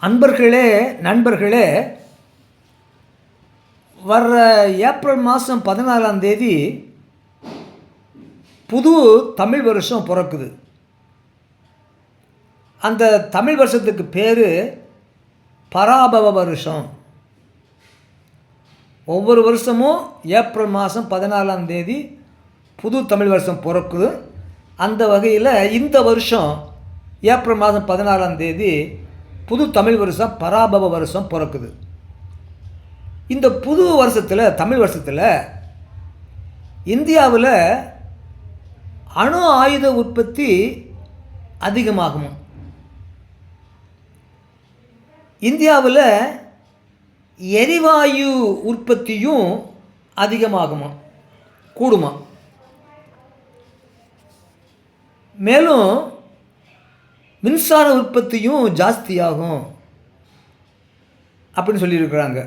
அன்பர்களே, நண்பர்களே, வர்ற ஏப்ரல் மாதம் 14ஆம் தேதி புது தமிழ் வருஷம் பிறக்குது. அந்த தமிழ் வருஷத்துக்கு பேர் பராபவ வருஷம். ஒவ்வொரு வருஷமும் ஏப்ரல் மாதம் 14ஆம் தேதி புது தமிழ் வருஷம் பிறக்குது. அந்த வகையில் இந்த வருஷம் ஏப்ரல் மாதம் 14ஆம் தேதி புது தமிழ் வருஷம் பராபவ வருஷம் பிறக்குது. இந்த புது வருஷத்தில், தமிழ் வருஷத்தில் இந்தியாவில் அணு ஆயுத உற்பத்தி அதிகமாகும். இந்தியாவில் எரிவாயு உற்பத்தியும் அதிகமாகுமா, கூடுமா. மேலும் மின்சார உற்பத்தியும் ஜாஸ்தியாகும் அப்படின்னு சொல்லியிருக்கிறாங்க.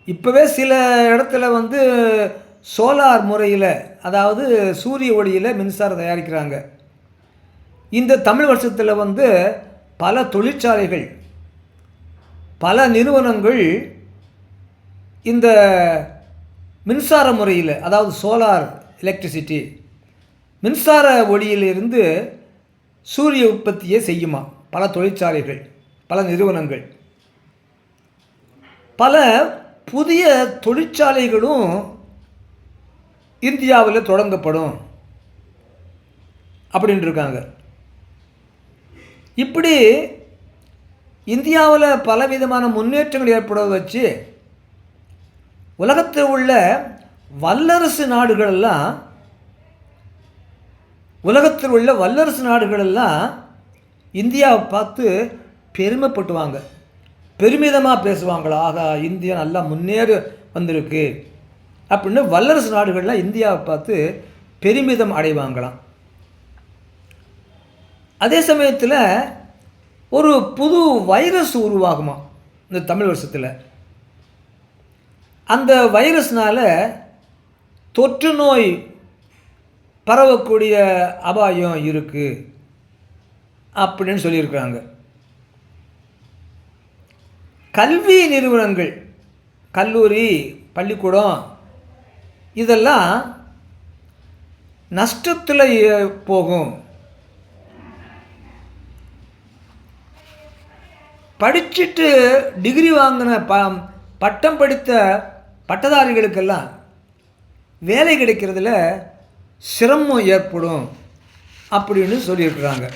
இப்போவே சில இடத்துல சோலார் முறையில், அதாவது சூரிய ஒளியில் மின்சாரம் தயாரிக்கிறாங்க. இந்த தமிழ் வருஷத்தில் பல தொழிற்சாலைகள், பல நிறுவனங்கள் இந்த மின்சார முறையில், அதாவது சோலார் எலக்ட்ரிசிட்டி, மின்சார ஒளியிலிருந்து சூரிய உற்பத்தியை செய்யுமா. பல தொழிற்சாலைகள், பல நிறுவனங்கள், பல புதிய தொழிற்சாலைகளும் இந்தியாவில் தொடங்கப்படும் அப்படின்ட்டு இருக்காங்க. இப்படி இந்தியாவில் பலவிதமான முன்னேற்றங்கள் ஏற்படுவதை வச்சு உலகத்தில் உள்ள வல்லரசு நாடுகளெல்லாம் இந்தியாவை பார்த்து பெருமைப்பட்டுவாங்க, பெருமிதமாக பேசுவாங்களா. ஆகா, இந்தியா நல்லா முன்னேறி வந்திருக்கு அப்படின்னு வல்லரசு நாடுகள்லாம் இந்தியாவை பார்த்து பெருமிதம் அடைவாங்களாம். அதே சமயத்தில் ஒரு புது வைரஸ் உருவாகுமா இந்த தமிழ் வருஷத்தில். அந்த வைரஸ்னால் தொற்று நோய் பரவக்கூடிய அபாயம் இருக்குது அப்படின்னு சொல்லியிருக்கிறாங்க. கல்வி நிறுவனங்கள், கல்லூரி, பள்ளிக்கூடம் இதெல்லாம் நஷ்டத்தில் போகும். படிச்சுட்டு டிகிரி வாங்கின பட்டம் படித்த பட்டதாரிகளுக்கெல்லாம் வேலை கிடைக்கிறதுல சிரமம் ஏற்படும் அப்படின்னு சொல்லியிருக்கிறாங்க.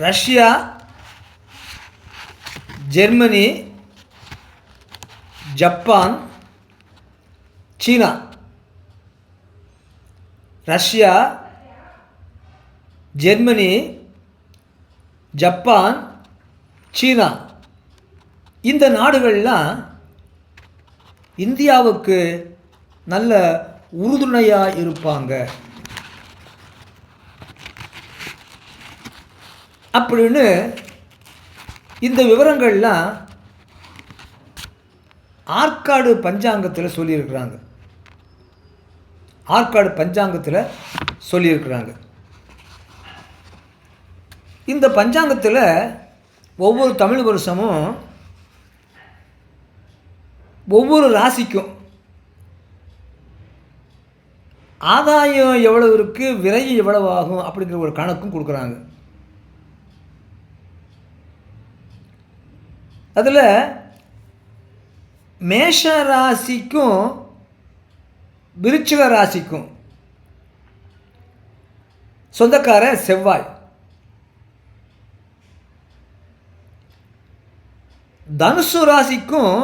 ரஷ்யா, ஜெர்மனி, ஜப்பான், சீனா, ரஷ்யா, ஜெர்மனி, ஜப்பான், சீனா இந்த நாடுகள்லாம் இந்தியாவுக்கு நல்ல உறுதுணையாக இருப்பாங்க அப்படின்னு இந்த விவரங்கள்லாம் ஆற்காடு பஞ்சாங்கத்தில் சொல்லியிருக்கிறாங்க. ஆற்காடு பஞ்சாங்கத்தில் சொல்லியிருக்கிறாங்க. இந்த பஞ்சாங்கத்தில் ஒவ்வொரு தமிழ் வருஷமும் ஒவ்வொரு ராசிக்கும் ஆதாயம் எவ்வளவு இருக்குது, விரையும் எவ்வளவு ஆகும் அப்படிங்கிற ஒரு கணக்கும் கொடுக்குறாங்க. அதில் மேஷ ராசிக்கும் விருச்சிக ராசிக்கும் சொந்தக்கார செவ்வாய், தனுசு ராசிக்கும்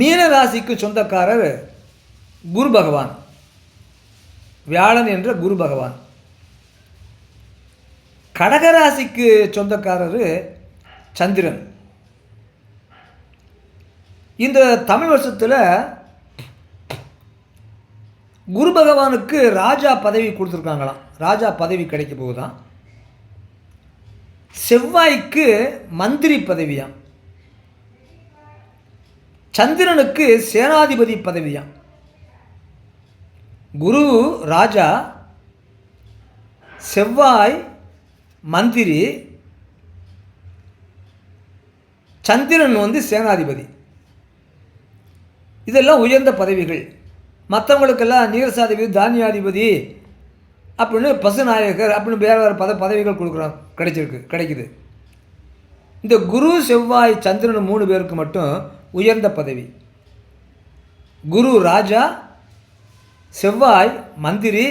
மீன ராசிக்கும் சொந்தக்காரர் குரு பகவான், வியாழன் என்ற குரு பகவான். கடகராசிக்கு சொந்தக்காரர் சந்திரன். இந்த தமிழ் வருஷத்தில் குரு பகவானுக்கு ராஜா பதவி கொடுத்துருக்காங்களாம். ராஜா பதவி கிடைக்க போகுதான். செவ்வாய்க்கு மந்திரி பதவியாம். சந்திரனுக்கு சேனாதிபதி பதவியாம். குரு ராஜா, செவ்வாய் மந்திரி, சந்திரன் வந்து சேனாதிபதி. இதெல்லாம் உயர்ந்த பதவிகள். மற்றவங்களுக்கெல்லாம் நீரசாதிபதி, தானியாதிபதி அப்படின்னு, பசுநாயகர் அப்படின்னு வேறு வேறு பதவிகள் கிடைக்குது. இந்த குரு, செவ்வாய், சந்திரன் 3 பேருக்கு மட்டும் உயர்ந்த பதவி. குரு ராஜா, செவ்வாய் மந்திரி,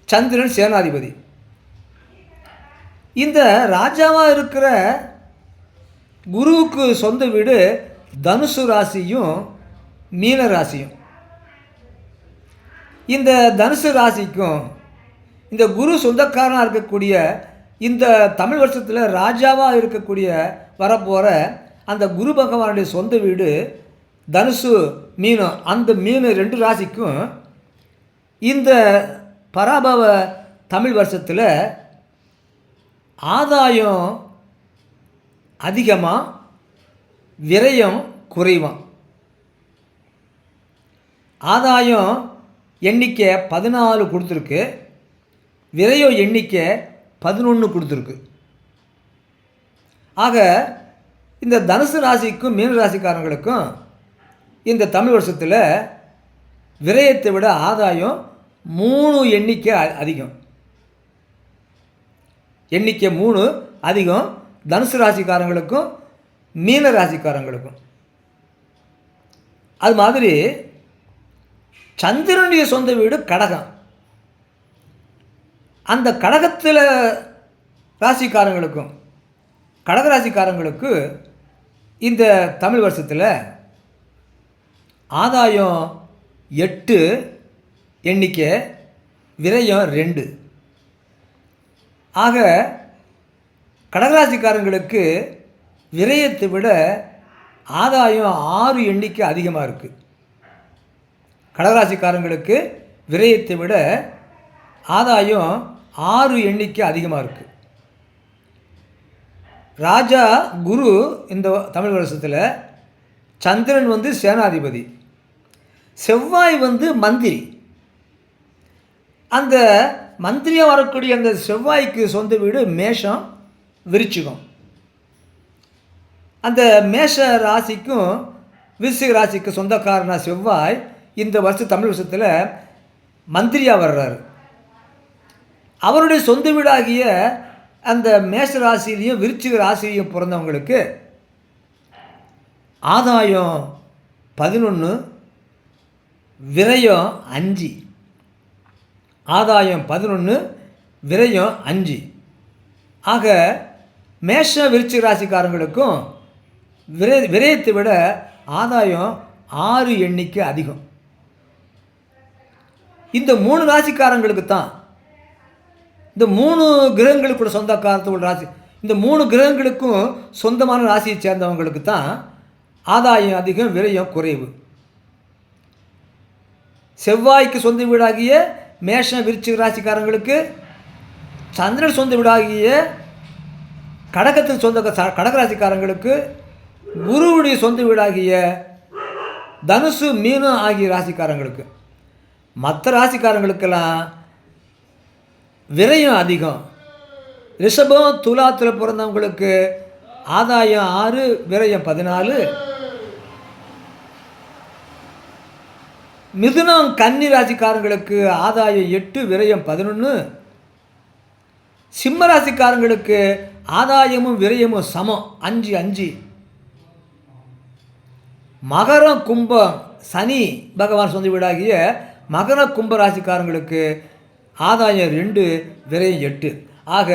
சந்திரன் சேனாதிபதி. இந்த ராஜாவாக இருக்கிற குருவுக்கு சொந்த வீடு தனுசு ராசியும் மீன ராசியும். இந்த தனுசு ராசிக்கும் இந்த குரு சொந்தக்காரனாக இருக்கக்கூடிய இந்த தமிழ் வருஷத்தில் ராஜாவாக இருக்கக்கூடிய வரப்போகிற அந்த குரு பகவானுடைய சொந்த வீடு தனுசு மீனம். அந்த மீன் 2 ராசிக்கும் இந்த பராபவ தமிழ் வருஷத்தில் ஆதாயம் அதிகமாக, விரயம் குறைவாக. ஆதாயம் எண்ணிக்கை 14 கொடுத்துருக்கு, விரயம் எண்ணிக்கை 11 கொடுத்துருக்கு. ஆக இந்த தனுசு ராசிக்கும் மீன ராசிக்காரங்களுக்கும் இந்த தமிழ் வருஷத்தில் விரயத்தை விட ஆதாயம் 3 எண்ணிக்கை அதிகம். எண்ணிக்கை 3 அதிகம் தனுசு ராசிக்காரங்களுக்கும் மீன ராசிக்காரங்களுக்கும். அது மாதிரி சந்திரனுடைய சொந்த வீடு கடகம். அந்த கடகத்தில் ராசிக்காரங்களுக்கும் கடகராசிக்காரங்களுக்கு இந்த தமிழ் வருஷத்தில் ஆதாயம் 8 எண்ணிக்கை, விரயம் 2. ஆக கடகராசிக்காரங்களுக்கு விரயத்தை விட ஆதாயம் 6 எண்ணிக்கை அதிகமாக இருக்குது. கடகராசிக்காரங்களுக்கு விரயத்தை விட ஆதாயம் 6 எண்ணிக்கை அதிகமாக இருக்குது. ராஜா குரு இந்த தமிழ் வருஷத்தில், சந்திரன் வந்து சேனாதிபதி, செவ்வாய் வந்து மந்திரி. அந்த மந்திரியாக வரக்கூடிய அந்த செவ்வாய்க்கு சொந்த வீடு மேஷம், விருச்சிகம். அந்த மேஷ ராசிக்கும் விருச்சிக ராசிக்கு சொந்தக்காரனா செவ்வாய் இந்த வருஷம் தமிழ் வருஷத்தில் மந்திரியாக வர்றாரு. அவருடைய சொந்த வீடாகிய அந்த மேஷ ராசியிலையும் விருச்சிக ராசியிலையும் பிறந்தவங்களுக்கு ஆதாயம் 11, விரயம் 5. ஆதாயம் 11, விரயம் 5. ஆக மேஷ விருச்சிக ராசிக்காரங்களுக்கும் விரயத்தை விட ஆதாயம் 6 எண்ணிக்கை அதிகம். இந்த 3 ராசிக்காரங்களுக்கு தான், இந்த 3 கிரகங்களுக்கு கூட சொந்தக்காரத்தோட ராசி, இந்த 3 கிரகங்களுக்கும் சொந்தமான ராசியை சேர்ந்தவங்களுக்கு தான் ஆதாயம் அதிகம், விரயம் குறைவு. செவ்வாய்க்கு சொந்த வீடாகிய மேஷ விருச்சிக ராசிக்காரங்களுக்கு, சந்திரன் சொந்த வீடாகிய கடகத்துக்கு கடகராசிக்காரங்களுக்கு, குருவுடைய சொந்த வீடாகிய தனுசு மீனம் ஆகிய ராசிக்காரங்களுக்கு. மற்ற ராசிக்காரங்களுக்கெல்லாம் விரயம் அதிகம். ரிஷபம் துலாத்தில் பிறந்தவங்களுக்கு ஆதாயம் 6, விரயம் 14. மிதுனம் கன்னி ராசிக்காரங்களுக்கு ஆதாயம் 8, விரயம் 11. சிம்ம ராசிக்காரங்களுக்கு ஆதாயமும் விரயமும் சமம், 5, 5. மகரம் கும்பம் சனி பகவான் சொந்த வீடாகிய மகர கும்ப ராசிக்காரங்களுக்கு ஆதாயம் 2, விரயம் 8. ஆக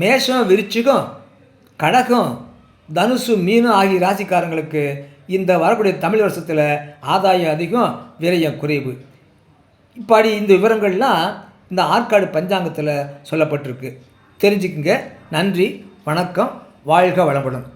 மேஷம் விருச்சிகம் கடகம் தனுசு மீனம் ஆகிய ராசிக்காரங்களுக்கு இந்த வரக்கூடிய தமிழ் வருஷத்தில் ஆதாயம் அதிகம், விரயம் குறைவு. இப்படி இந்த விவரங்கள்லாம் இந்த ஆற்காடு பஞ்சாங்கத்தில் சொல்லப்பட்டிருக்கு. தெரிஞ்சுக்குங்க. நன்றி, வணக்கம், வாழ்க வளமுடன்.